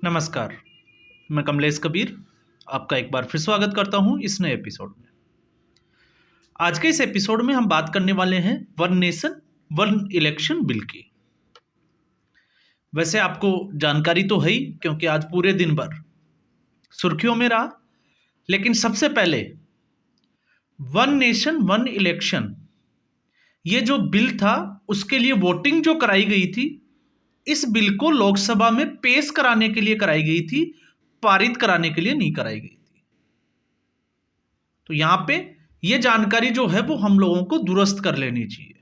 नमस्कार, मैं कमलेश कबीर आपका एक बार फिर स्वागत करता हूं इस नए एपिसोड में। आज के इस एपिसोड में हम बात करने वाले हैं one nation one election bill की। वैसे आपको जानकारी तो है ही, क्योंकि आज पूरे दिन भर सुर्खियों में रहा। लेकिन सबसे पहले वन नेशन वन इलेक्शन ये जो बिल था उसके लिए वोटिंग जो कराई गई थी, इस बिल को लोकसभा में पेश कराने के लिए कराई गई थी, पारित कराने के लिए नहीं कराई गई थी। तो यहां पे ये जानकारी जो है वो हम लोगों को दुरुस्त कर लेनी चाहिए।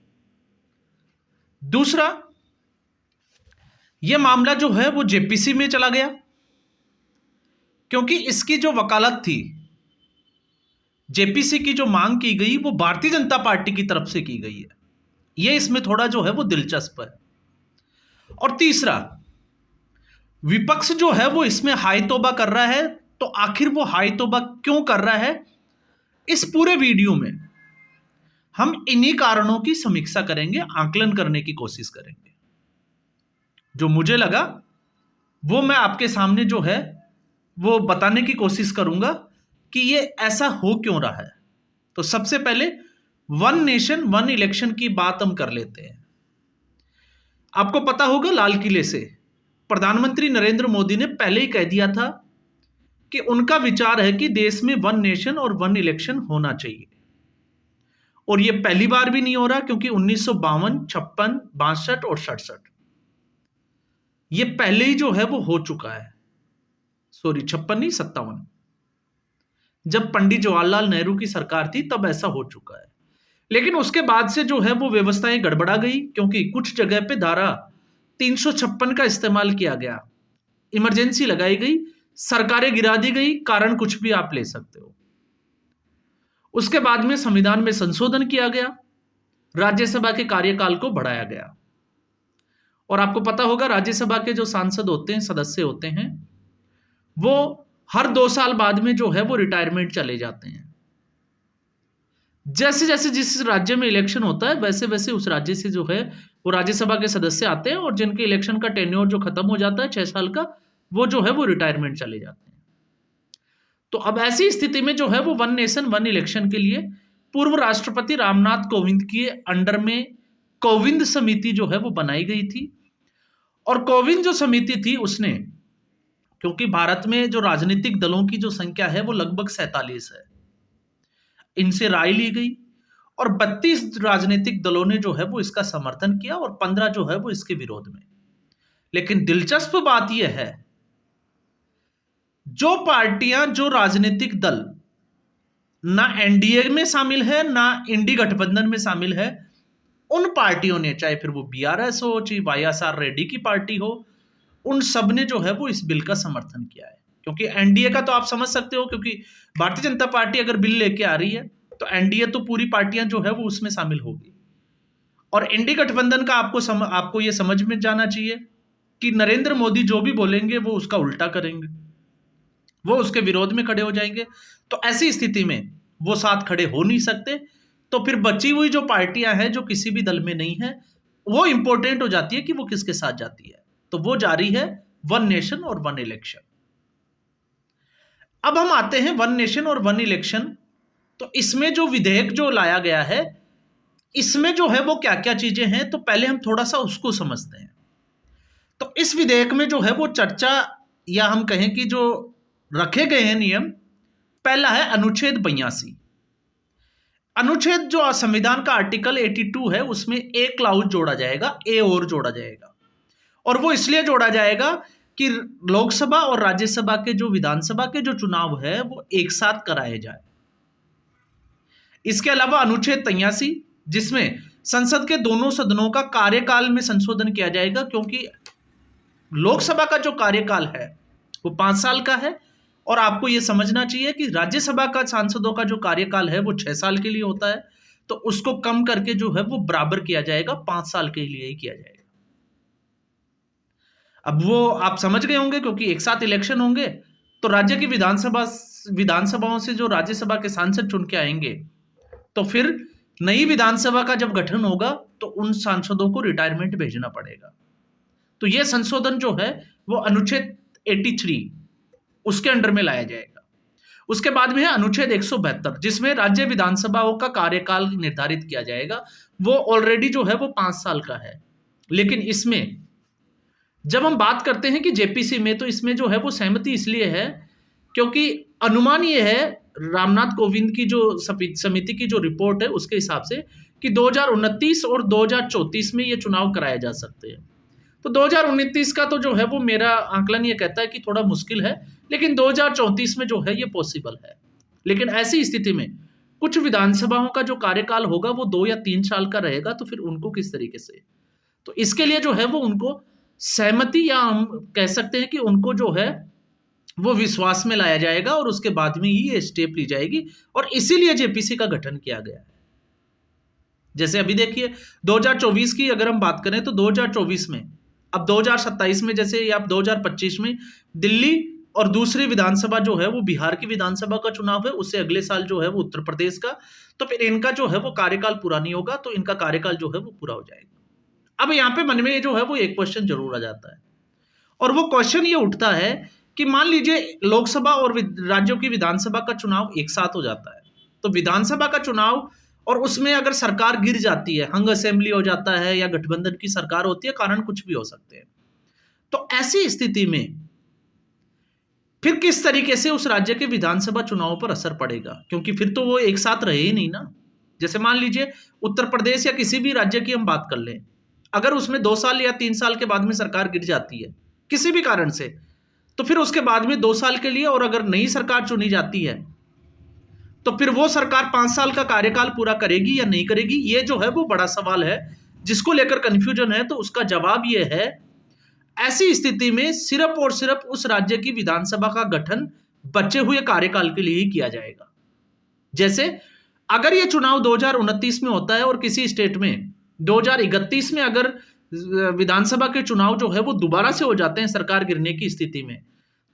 दूसरा, ये मामला जो है वो जेपीसी में चला गया, क्योंकि इसकी जो वकालत थी, जेपीसी की जो मांग की गई वो भारतीय जनता पार्टी की तरफ से की गई है। ये इसमें थोड़ा जो है वो दिलचस्प है। और तीसरा, विपक्ष जो है वो इसमें हाय तौबा कर रहा है। तो आखिर वो हाय तौबा क्यों कर रहा है, इस पूरे वीडियो में हम इन्हीं कारणों की समीक्षा करेंगे, आकलन करने की कोशिश करेंगे। जो मुझे लगा वो मैं आपके सामने जो है वो बताने की कोशिश करूंगा कि ये ऐसा हो क्यों रहा है। तो सबसे पहले वन नेशन वन इलेक्शन की बात हम कर लेते हैं। आपको पता होगा, लाल किले से प्रधानमंत्री नरेंद्र मोदी ने पहले ही कह दिया था कि उनका विचार है कि देश में वन नेशन और वन इलेक्शन होना चाहिए। और यह पहली बार भी नहीं हो रहा, क्योंकि 1952, 56, 62 और 67 ये पहले ही जो है वो हो चुका है। सॉरी, 56 नहीं, 57, जब पंडित जवाहरलाल नेहरू की सरकार थी तब ऐसा हो चुका है। लेकिन उसके बाद से जो है वो व्यवस्थाएं गड़बड़ा गई, क्योंकि कुछ जगह पे धारा 356 का इस्तेमाल किया गया, इमरजेंसी लगाई गई, सरकारें गिरा दी गई, कारण कुछ भी आप ले सकते हो। उसके बाद में संविधान में संशोधन किया गया, राज्यसभा के कार्यकाल को बढ़ाया गया। और आपको पता होगा, राज्यसभा के जो सांसद होते हैं, सदस्य होते हैं, वो हर 2 साल बाद में जो है वो रिटायरमेंट चले जाते हैं। जैसे जैसे जिस राज्य में इलेक्शन होता है वैसे वैसे उस राज्य से जो है वो राज्यसभा के सदस्य आते हैं, और जिनके इलेक्शन का टेन्योर जो खत्म हो जाता है 6 साल का, वो जो है वो रिटायरमेंट चले जाते हैं। तो अब ऐसी स्थिति में जो है वो वन नेशन वन इलेक्शन के लिए पूर्व राष्ट्रपति रामनाथ कोविंद के अंडर में कोविंद समिति जो है वो बनाई गई थी। और कोविंद जो समिति थी उसने, क्योंकि भारत में जो राजनीतिक दलों की जो संख्या है वो लगभग 47 है, इनसे राय ली गई और 32 राजनीतिक दलों ने जो है वो इसका समर्थन किया और 15 जो है वो इसके विरोध में। लेकिन दिलचस्प बात यह है, जो पार्टियां, जो राजनीतिक दल ना एनडीए में शामिल है ना इंडी गठबंधन में शामिल है, उन पार्टियों ने, चाहे फिर वो बीआरएस हो, चाहे वाईएसआर रेड्डी की पार्टी हो, उन सब ने जो है वो इस बिल का समर्थन किया है। क्योंकि एनडीए का तो आप समझ सकते हो, क्योंकि भारतीय जनता पार्टी अगर बिल लेके आ रही है तो एनडीए तो पूरी पार्टियां जो है वो उसमें शामिल होगी। और इंडी गठबंधन का आपको ये समझ में जाना चाहिए कि नरेंद्र मोदी जो भी बोलेंगे वो उसका उल्टा करेंगे, वो उसके विरोध में खड़े हो जाएंगे। तो ऐसी स्थिति में वो साथ खड़े हो नहीं सकते। तो फिर बची हुई जो पार्टियां हैं जो किसी भी दल में नहीं है, वो इंपॉर्टेंट हो जाती है कि वो किसके साथ जाती है। तो वो जारी है वन नेशन और वन इलेक्शन। अब हम आते हैं वन नेशन और वन इलेक्शन। तो इसमें जो विधेयक जो लाया गया है, इसमें जो है वो क्या क्या चीजें हैं, तो पहले हम थोड़ा सा उसको समझते हैं। तो इस विधेयक में जो है वो चर्चा, या हम कहें कि जो रखे गए हैं नियम, पहला है अनुच्छेद 82। अनुच्छेद जो संविधान का आर्टिकल 82 है, उसमें एक क्लाउज जोड़ा जाएगा, ए और जोड़ा जाएगा। और वो इसलिए जोड़ा जाएगा कि लोकसभा और राज्यसभा के जो विधानसभा के जो चुनाव है वो एक साथ कराए जाए। इसके अलावा अनुच्छेद 83, जिसमें संसद के दोनों सदनों का कार्यकाल में संशोधन किया जाएगा, क्योंकि लोकसभा का जो कार्यकाल है वो 5 साल का है, और आपको यह समझना चाहिए कि राज्यसभा का सांसदों का जो कार्यकाल है वो 6 साल के लिए होता है। तो उसको कम करके जो है वो बराबर किया जाएगा, 5 साल के लिए ही किया जाएगा। अब वो आप समझ गए होंगे, क्योंकि एक साथ इलेक्शन होंगे तो राज्य की विधानसभाओं से जो राज्यसभा के सांसद चुन के आएंगे, तो फिर नई विधानसभा का जब गठन होगा तो उन सांसदों को रिटायरमेंट भेजना पड़ेगा। तो यह संशोधन जो है वो अनुच्छेद 83 उसके अंडर में लाया जाएगा। उसके बाद में है अनुच्छेद 172 जिसमें राज्य विधानसभाओं का कार्यकाल निर्धारित किया जाएगा। वो ऑलरेडी जो है वो 5 साल का है, लेकिन इसमें जब हम बात करते हैं कि जेपीसी में, तो इसमें जो है वो सहमति इसलिए है क्योंकि अनुमान ये है रामनाथ कोविंद की जो समिति की जो रिपोर्ट है उसके हिसाब से कि 2029 और 2034 में ये चुनाव कराए जा सकते हैं। तो 2029 का तो जो है वो मेरा आंकलन ये कहता है कि थोड़ा मुश्किल है, लेकिन 2034 में जो है ये पॉसिबल है। लेकिन ऐसी स्थिति में कुछ विधानसभाओं का जो कार्यकाल होगा वो 2 या 3 साल का रहेगा, तो फिर उनको किस तरीके से, तो इसके लिए जो है वो उनको सहमति, या हम कह सकते हैं कि उनको जो है वो विश्वास में लाया जाएगा और उसके बाद में ही ये स्टेप ली जाएगी, और इसीलिए जेपीसी का गठन किया गया है। जैसे अभी देखिए 2024 की अगर हम बात करें तो 2024 में, अब 2027 में जैसे, या 2025 में दिल्ली और दूसरी विधानसभा जो है वो बिहार की विधानसभा का चुनाव है, उससे अगले साल जो है वो उत्तर प्रदेश का, तो फिर इनका जो है वो कार्यकाल पूरा नहीं होगा, तो इनका कार्यकाल जो है वो पूरा हो जाएगा। अब यहाँ पे मन में जो है वो एक क्वेश्चन जरूर आ जाता है, और वो क्वेश्चन ये उठता है कि मान लीजिए लोकसभा और राज्यों की विधानसभा का चुनाव एक साथ हो जाता है, तो विधानसभा का चुनाव और उसमें अगर सरकार गिर जाती है, हंग असेंबली हो जाता है या गठबंधन की सरकार होती है, कारण कुछ भी हो सकते हैं, तो ऐसी स्थिति में फिर किस तरीके से उस राज्य के विधानसभा चुनाव पर असर पड़ेगा, क्योंकि फिर तो वो एक साथ रहे ही नहीं ना। जैसे मान लीजिए उत्तर प्रदेश या किसी भी राज्य की हम बात कर लें, अगर उसमें 2 साल या 3 साल के बाद में सरकार गिर जाती है किसी भी कारण से, तो फिर उसके बाद में 2 साल के लिए, और अगर नई सरकार चुनी जाती है तो फिर वो सरकार 5 साल का कार्यकाल पूरा करेगी या नहीं करेगी, ये जो है वो बड़ा सवाल है जिसको लेकर कंफ्यूजन है। तो उसका जवाब ये है, ऐसी स्थिति में सिर्फ और सिर्फ उस राज्य की विधानसभा का गठन बचे हुए कार्यकाल के लिए ही किया जाएगा। जैसे अगर ये चुनाव 2029 में होता है और किसी स्टेट में 2031 में अगर विधानसभा के चुनाव जो है वो दोबारा से हो जाते हैं सरकार गिरने की स्थिति में,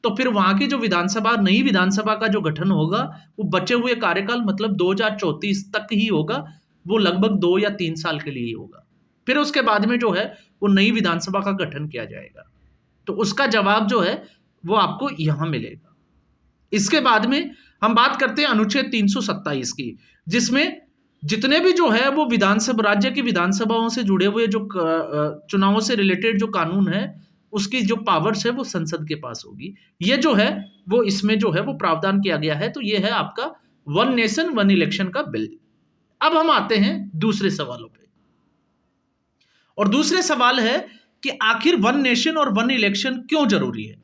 तो फिर वहां की जो विधानसभा, नई विधानसभा का जो गठन होगा वो बचे हुए कार्यकाल मतलब 2034 तक ही होगा, वो लगभग 2 या 3 साल के लिए ही होगा। फिर उसके बाद में जो है वो नई विधानसभा का गठन किया जाएगा। तो उसका जवाब जो है वो आपको यहां मिलेगा। इसके बाद में हम बात करते हैं अनुच्छेद 327 की, जिसमें जितने भी जो है वो विधानसभा, राज्य की विधानसभाओं से जुड़े हुए जो चुनावों से रिलेटेड जो कानून है, उसकी जो पावर्स है वो संसद के पास होगी। ये जो है वो इसमें जो है वो प्रावधान किया गया है। तो ये है आपका वन नेशन वन इलेक्शन का बिल। अब हम आते हैं दूसरे सवालों पे, और दूसरे सवाल है कि आखिर वन नेशन और वन इलेक्शन क्यों जरूरी है।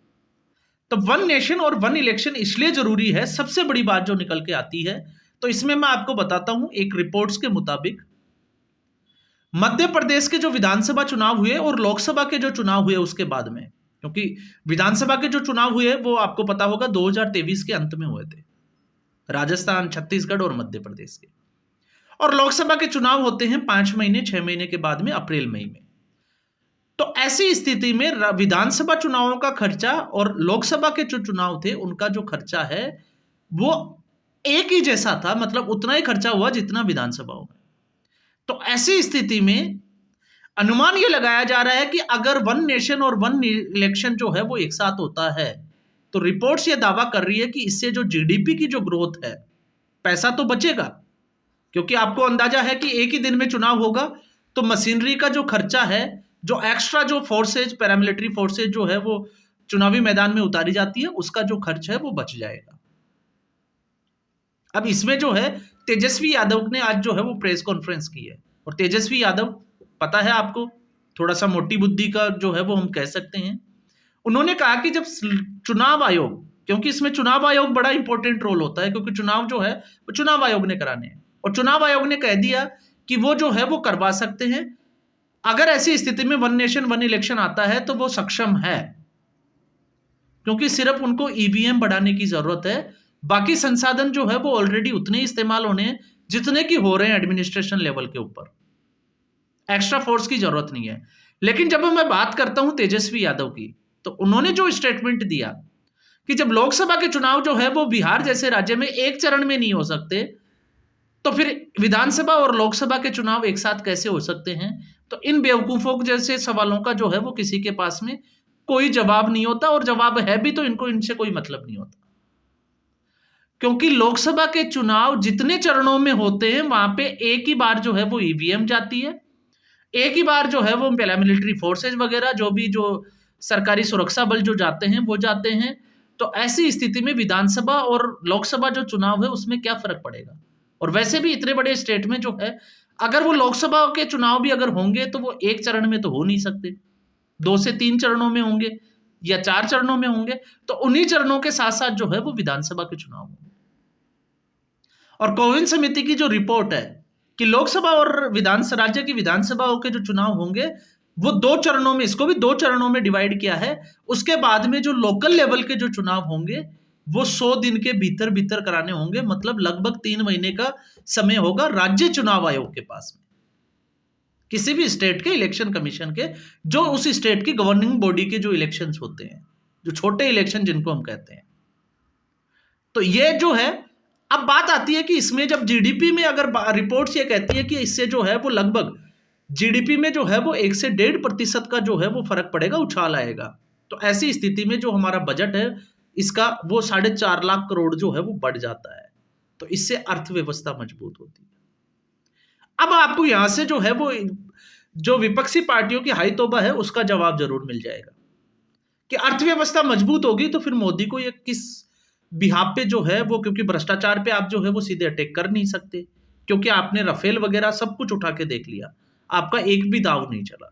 तो वन नेशन और वन इलेक्शन इसलिए जरूरी है, सबसे बड़ी बात जो निकल के आती है, तो इसमें मैं आपको बताता हूं, एक रिपोर्ट्स के मुताबिक मध्य प्रदेश के जो विधानसभा चुनाव हुए और लोकसभा के जो चुनाव हुए उसके बाद में, क्योंकि विधानसभा के जो चुनाव हुए वो आपको पता होगा 2023 के अंत में हुए थे, राजस्थान, छत्तीसगढ़ और मध्य प्रदेश के, और लोकसभा के चुनाव होते हैं 5 महीने 6 महीने के बाद में, अप्रैल मई में। तो ऐसी स्थिति में विधानसभा चुनावों का खर्चा और लोकसभा के जो चुनाव थे उनका जो खर्चा है वो एक ही जैसा था, मतलब उतना ही खर्चा हुआ जितना विधानसभाओं में। तो ऐसी स्थिति में अनुमान यह लगाया जा रहा है कि अगर वन नेशन और वन इलेक्शन जो है वो एक साथ होता है, तो रिपोर्ट्स ये दावा कर रही है कि इससे जो जीडीपी की जो ग्रोथ है, पैसा तो बचेगा, क्योंकि आपको अंदाजा है कि एक ही दिन में चुनाव होगा, तो मशीनरी का जो खर्चा है, जो एक्स्ट्रा जो फोर्सेज, पैरामिलिट्री फोर्सेज जो है वो चुनावी मैदान में उतारी जाती है, उसका जो खर्च है वो बच जाएगा। अब इसमें जो है तेजस्वी यादव ने आज जो है वो प्रेस कॉन्फ्रेंस की है, और तेजस्वी यादव पता है आपको, थोड़ा सा मोटी बुद्धि का जो है वो हम कह सकते हैं। उन्होंने कहा कि जब चुनाव आयोग, क्योंकि इसमें चुनाव आयोग बड़ा इंपॉर्टेंट रोल होता है, क्योंकि चुनाव जो है वो चुनाव आयोग ने कराने हैं, और चुनाव आयोग ने कह दिया कि वो जो है वो करवा सकते हैं। अगर ऐसी स्थिति में वन नेशन वन इलेक्शन आता है तो वो सक्षम है, क्योंकि सिर्फ उनको ईवीएम बढ़ाने की जरूरत है, बाकी संसाधन जो है वो ऑलरेडी उतने ही इस्तेमाल होने हैं जितने की हो रहे हैं एडमिनिस्ट्रेशन लेवल के ऊपर, एक्स्ट्रा फोर्स की जरूरत नहीं है। लेकिन जब मैं बात करता हूं तेजस्वी यादव की, तो उन्होंने जो स्टेटमेंट दिया कि जब लोकसभा के चुनाव जो है वो बिहार जैसे राज्य में एक चरण में नहीं हो सकते, तो फिर विधानसभा और लोकसभा के चुनाव एक साथ कैसे हो सकते हैं। तो इन बेवकूफों जैसे सवालों का जो है वो किसी के पास में कोई जवाब नहीं होता, और जवाब है भी तो इनको इनसे कोई मतलब नहीं होता, क्योंकि लोकसभा के चुनाव जितने चरणों में होते हैं वहां पे एक ही बार जो है वो ईवीएम जाती है, एक ही बार जो है वो पैरामिलिट्री फोर्सेज वगैरह जो भी जो सरकारी सुरक्षा बल जो जाते हैं वो जाते हैं। तो ऐसी स्थिति में विधानसभा और लोकसभा जो चुनाव है उसमें क्या फर्क पड़ेगा? और वैसे भी इतने बड़े स्टेट में जो है, अगर वो लोकसभा के चुनाव भी अगर होंगे तो वो एक चरण में तो हो नहीं सकते, 2 से 3 चरणों में होंगे या 4 चरणों में होंगे। तो उन्हीं चरणों के साथ साथ जो है वो विधानसभा के चुनाव होंगे। और कोविंद समिति की जो रिपोर्ट है कि लोकसभा और विधानसभा, राज्य की विधानसभाओं के जो चुनाव होंगे वो 2 चरणों में, इसको भी 2 चरणों में डिवाइड किया है। उसके बाद में जो लोकल लेवल के जो चुनाव होंगे वो 100 दिन के भीतर भीतर कराने होंगे, मतलब लगभग 3 महीने का समय होगा राज्य चुनाव आयोग के पास में, किसी भी स्टेट के इलेक्शन कमीशन के, जो उस स्टेट की गवर्निंग बॉडी के जो इलेक्शंस होते हैं, जो छोटे इलेक्शन जिनको हम कहते हैं। तो ये जो है, अब बात आती है कि इसमें जब जीडीपी में अगर रिपोर्ट्स ये कहती है कि इससे जो है वो लगभग जीडीपी में जो है वो 1 से 1.5% का जो है वो फर्क पड़ेगा, उछाल आएगा। तो ऐसी स्थिति में जो हमारा बजट है इसका वो 4.5 लाख करोड़ जो है वो बढ़ जाता है। तो इससे अर्थव्यवस्था मजबूत होती है। अब आपको यहां से जो है वो जो विपक्षी पार्टियों की हाई तौबा है उसका जवाब जरूर मिल जाएगा कि अर्थव्यवस्था मजबूत होगी तो फिर मोदी को ये किस बिहाफ पे जो है वो, क्योंकि भ्रष्टाचार पे आप जो है वो सीधे अटैक कर नहीं सकते, क्योंकि आपने राफेल वगैरह सब कुछ उठा के देख लिया, आपका एक भी दाव नहीं चला।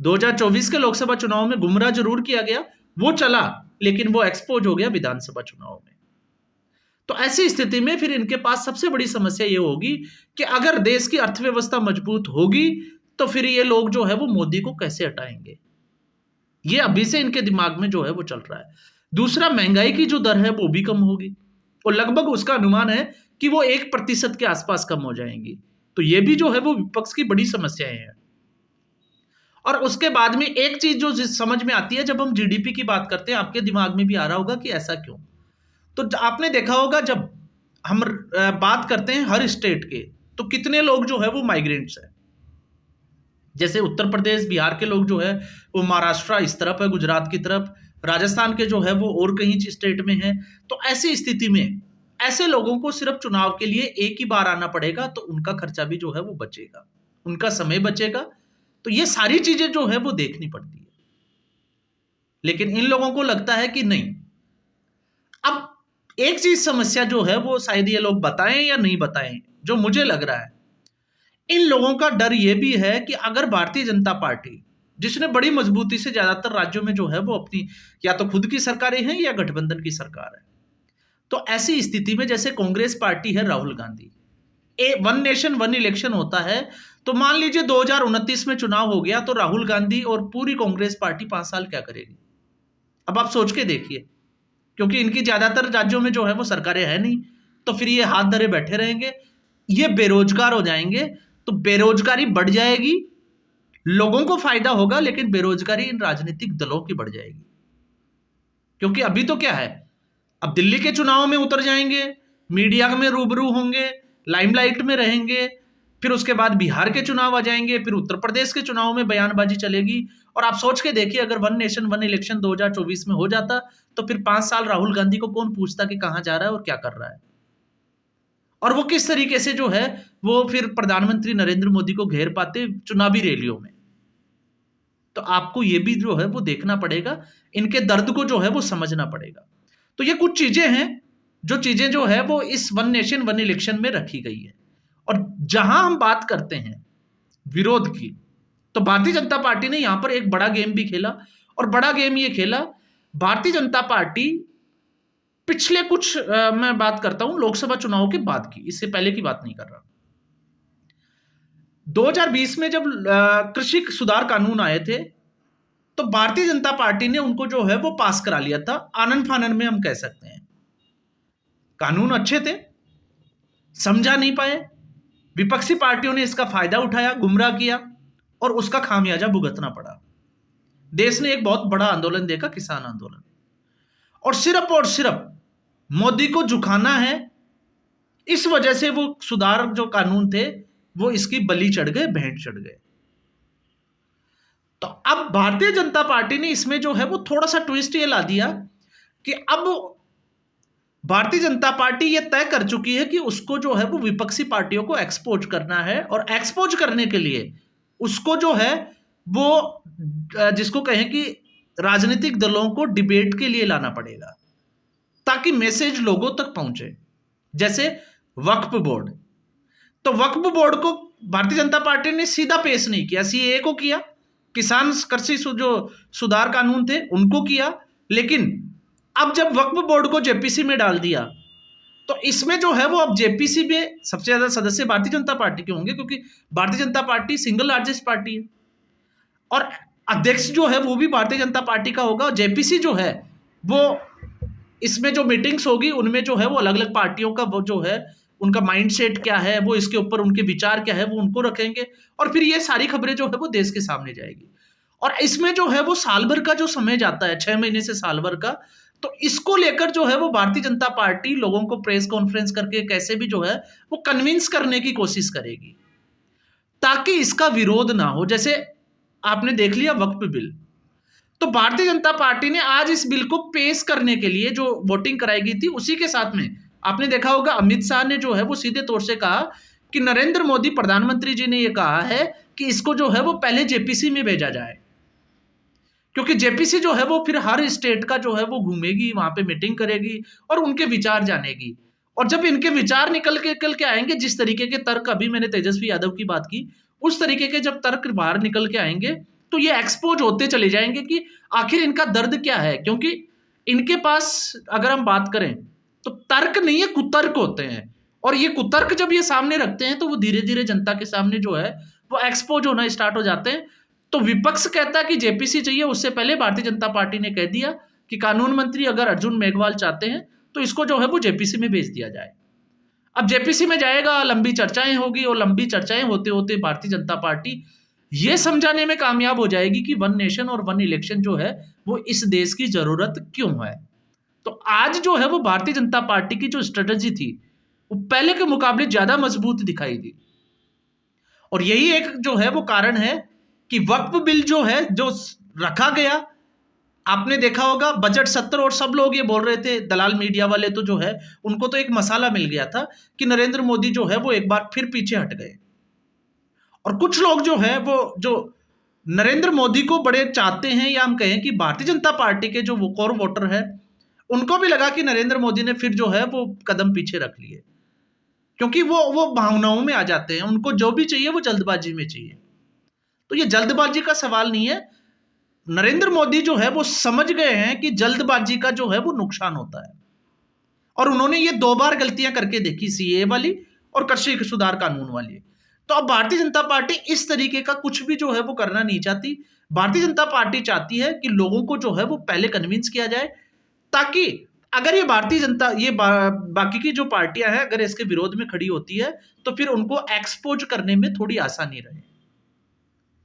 2024 के लोकसभा चुनाव में गुमराह जरूर किया गया, वो चला, लेकिन वो एक्सपोज हो गया विधानसभा चुनाव में। तो ऐसी स्थिति में फिर इनके पास सबसे बड़ी समस्या ये होगी कि अगर देश की अर्थव्यवस्था मजबूत होगी तो फिर ये लोग जो है वो मोदी को कैसे हटाएंगे, ये अभी से इनके दिमाग में जो है वो चल रहा है। दूसरा, महंगाई की जो दर है वो भी कम होगी, और लगभग उसका अनुमान है कि वो 1% के आसपास कम हो जाएंगी। तो ये भी जो है वो विपक्ष की बड़ी समस्याएं हैं। और उसके बाद में एक चीज जो समझ में आती है, जब हम जीडीपी की बात करते हैं, आपके दिमाग में भी आ रहा होगा कि ऐसा क्यों। तो आपने देखा होगा जब हम बात करते हैं हर स्टेट के, तो कितने लोग जो है वो माइग्रेंट्स हैं। जैसे उत्तर प्रदेश, बिहार के लोग जो है वो महाराष्ट्र इस तरफ है, गुजरात की तरफ, राजस्थान के जो है वो और कहीं स्टेट में है। तो ऐसी स्थिति में ऐसे लोगों को सिर्फ चुनाव के लिए एक ही बार आना पड़ेगा, तो उनका खर्चा भी जो है वो बचेगा, उनका समय बचेगा। तो ये सारी चीजें जो है वो देखनी पड़ती है, लेकिन इन लोगों को लगता है कि नहीं। अब एक चीज समस्या जो है वो शायद ये लोग बताएं या नहीं बताएं, जो मुझे लग रहा है, इन लोगों का डर ये भी है कि अगर भारतीय जनता पार्टी, जिसने बड़ी मजबूती से ज्यादातर राज्यों में जो है वो अपनी या तो खुद की सरकारें हैं या गठबंधन की सरकार है, तो ऐसी स्थिति में जैसे कांग्रेस पार्टी है, Rahul Gandhi, one nation one election होता है, तो मान लीजिए 2029 में चुनाव हो गया, तो राहुल गांधी और पूरी कांग्रेस पार्टी 5 साल क्या करेगी? अब आप सोच के देखिए, क्योंकि इनकी ज्यादातर राज्यों में जो है वो सरकारें हैं नहीं, तो फिर ये हाथ धरे बैठे रहेंगे, ये बेरोजगार हो जाएंगे। तो बेरोजगारी बढ़ जाएगी, लोगों को फायदा होगा, लेकिन बेरोजगारी इन राजनीतिक दलों की बढ़ जाएगी। क्योंकि अभी तो क्या है, अब दिल्ली के चुनाव में उतर जाएंगे, मीडिया में रूबरू होंगे, लाइमलाइट में रहेंगे, फिर उसके बाद बिहार के चुनाव आ जाएंगे, फिर उत्तर प्रदेश के चुनाव में बयानबाजी चलेगी। और आप सोच के देखिए, अगर वन नेशन वन इलेक्शन 2024 में हो जाता, तो फिर 5 साल राहुल गांधी को कौन पूछता कि कहां जा रहा है और क्या कर रहा है, और वो किस तरीके से जो है वो फिर प्रधानमंत्री नरेंद्र मोदी को घेर पाते चुनावी रैलियों में। तो आपको ये भी जो है वो देखना पड़ेगा, इनके दर्द को जो है वो समझना पड़ेगा। तो ये कुछ चीजें हैं, जो चीजें जो है वो इस वन नेशन वन इलेक्शन में रखी गई है। और जहां हम बात करते हैं विरोध की, तो भारतीय जनता पार्टी ने यहां पर एक बड़ा गेम भी खेला, और बड़ा गेम ये खेला, भारतीय जनता पार्टी पिछले कुछ मैं बात करता हूं लोकसभा चुनाव के बाद की, इससे पहले की बात नहीं कर रहा। 2020 में जब कृषि सुधार कानून आए थे, तो भारतीय जनता पार्टी ने उनको जो है वो पास करा लिया था, आनन फानन में हम कह सकते हैं। कानून अच्छे थे, समझा नहीं पाए, विपक्षी पार्टियों ने इसका फायदा उठाया, गुमराह किया, और उसका खामियाजा भुगतना पड़ा। देश ने एक बहुत बड़ा आंदोलन देखा, किसान आंदोलन, और सिर्फ मोदी को झुकाना है, इस वजह से वो सुधार जो कानून थे वो इसकी बलि चढ़ गए, भेंट चढ़ गए। तो अब भारतीय जनता पार्टी ने इसमें जो है वो थोड़ा सा ट्विस्ट ये ला दिया कि अब भारतीय जनता पार्टी ये तय कर चुकी है कि उसको जो है वो विपक्षी पार्टियों को एक्सपोज करना है, और एक्सपोज करने के लिए उसको जो है वो जिसको कहें कि राजनीतिक दलों को डिबेट के लिए लाना पड़ेगा ताकि मैसेज लोगों तक पहुंचे। जैसे वक्फ बोर्ड, तो वक्फ बोर्ड को भारतीय जनता पार्टी ने सीधा पेश नहीं किया, सीएए को किया, किसान कृषि जो सुधार कानून थे उनको किया, लेकिन अब जब वक्फ बोर्ड को जेपीसी में डाल दिया तो इसमें जो है वो अब जेपीसी में सबसे ज्यादा सदस्य भारतीय जनता पार्टी के होंगे, क्योंकि Bharatiya Janata party single largest party है और अध्यक्ष जो है वो भी भारतीय जनता पार्टी का होगा। और जेपीसी जो है वो इसमें जो मीटिंग्स होगी उनमें जो है वो अलग अलग पार्टियों का वो जो है उनका माइंडसेट क्या है, वो इसके ऊपर उनके विचार क्या है वो उनको रखेंगे, और फिर ये सारी खबरें जो है वो देश के सामने जाएगी। और इसमें जो है वो साल भर का जो समय जाता है, 6 महीने से साल भर का, तो इसको लेकर जो है वो भारतीय जनता पार्टी लोगों को प्रेस कॉन्फ्रेंस करके कैसे भी जो है वो कन्विंस करने की कोशिश करेगी ताकि इसका विरोध ना हो। जैसे आपने देख लिया वक्फ बिल, तो भारतीय जनता पार्टी ने आज इस बिल को पेश करने के लिए जो वोटिंग कराई गई थी उसी के साथ में आपने देखा होगा अमित शाह ने जो है वो सीधे तौर से कहा कि नरेंद्र मोदी प्रधानमंत्री जी ने ये कहा है कि इसको जो है वो पहले जेपीसी में भेजा जाए, क्योंकि जेपीसी जो है वो फिर हर स्टेट का जो है वो घूमेगी, वहां पे मीटिंग करेगी और उनके विचार जानेगी। और जब इनके विचार निकल के आएंगे, जिस तरीके के तर्क अभी मैंने तेजस्वी यादव की बात की, उस तरीके के जब तर्क बाहर निकल के आएंगे तो ये एक्सपोज होते चले जाएंगे कि आखिर इनका दर्द क्या है। क्योंकि इनके पास अगर हम बात करें तो तर्क नहीं है, कुतर्क होते हैं, और ये कुतर्क जब ये सामने रखते हैं तो वो धीरे धीरे जनता के सामने जो है वो एक्सपोज होना स्टार्ट हो जाते हैं। तो विपक्ष कहता है कि जेपीसी चाहिए, उससे पहले भारतीय जनता पार्टी ने कह दिया कि कानून मंत्री अगर अर्जुन मेघवाल चाहते हैं तो इसको जो है वो जेपीसी में भेज दिया जाए। अब जेपीसी में जाएगा, लंबी चर्चाएं होगी, और लंबी चर्चाएं होते होते भारतीय जनता पार्टी ये समझाने में कामयाब हो जाएगी कि वन नेशन और वन इलेक्शन जो है वो इस देश की जरूरत क्यों है। तो आज जो है वो भारतीय जनता पार्टी की जो स्ट्रेटजी थी वो पहले के मुकाबले ज्यादा मजबूत दिखाई दी, और यही एक जो है वो कारण है कि वक्फ बिल जो है जो रखा गया, आपने देखा होगा बजट सत्र, और सब लोग ये बोल रहे थे, दलाल मीडिया वाले तो जो है उनको तो एक मसाला मिल गया था कि नरेंद्र मोदी जो है वो एक बार फिर पीछे हट गए। और कुछ लोग जो है वो जो नरेंद्र मोदी को बड़े चाहते हैं, या हम कहें कि भारतीय जनता पार्टी के जो वो कोर वोटर है, उनको भी लगा कि नरेंद्र मोदी ने फिर जो है वो कदम पीछे रख लिए, क्योंकि वो भावनाओं में आ जाते हैं, उनको जो भी चाहिए वो जल्दबाजी में चाहिए। तो ये जल्दबाजी का सवाल नहीं है, नरेंद्र मोदी जो है वो समझ गए हैं कि जल्दबाजी का जो है वो नुकसान होता है, और उन्होंने ये 2 बार गलतियां करके देखी, सीए वाली और कृषि सुधार कानून वाली। तो अब भारतीय जनता पार्टी इस तरीके का कुछ भी जो है वो करना नहीं चाहती। भारतीय जनता पार्टी चाहती है कि लोगों को जो है वो पहले कन्विंस किया जाए, ताकि अगर ये भारतीय जनता बाकी की जो पार्टियां हैं अगर इसके विरोध में खड़ी होती है तो फिर उनको एक्सपोज करने में थोड़ी आसानी रहे।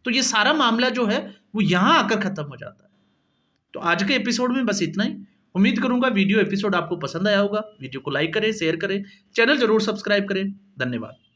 तो ये सारा मामला जो है वो यहां आकर खत्म हो जाता है। तो आज के एपिसोड में बस इतना ही। उम्मीद करूंगा वीडियो एपिसोड आपको पसंद आया होगा। वीडियो को लाइक करें, शेयर करें, चैनल जरूर सब्सक्राइब करें। धन्यवाद।